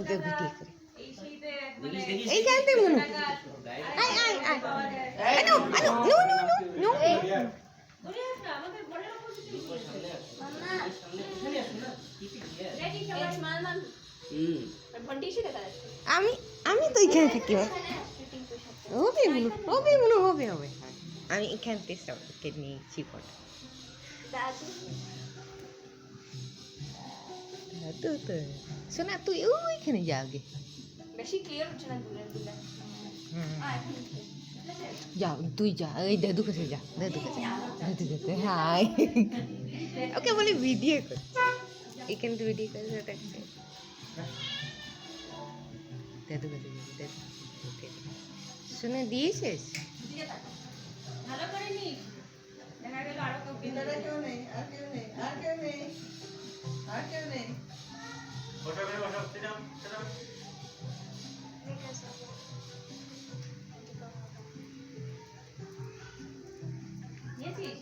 ওকে video করে এইখানতে মনে আয় আয় আয় আনো আনো নো নো নো আমি আমি তো এখানে থাকি হবে মনে হবে হবে আমি এখান থেকে সবকে নিয়েছি ফটো তো তো শোনা তুই ওইখানে যা আগে বেশি ক্লিয়ার হচ্ছে না দূরে দূরে যা তুই যা এই দাদু কাছে যা দাদু কাছে হাই ওকে বলে ভিডিও কর এখানে তো ভিডিও করে রাখছে দাদু কাছে দাদু শুনে দিয়েছিস ভালো করে নি দেখা গেল আরো কেউ নেই আর কেউ নেই নিয়েছিস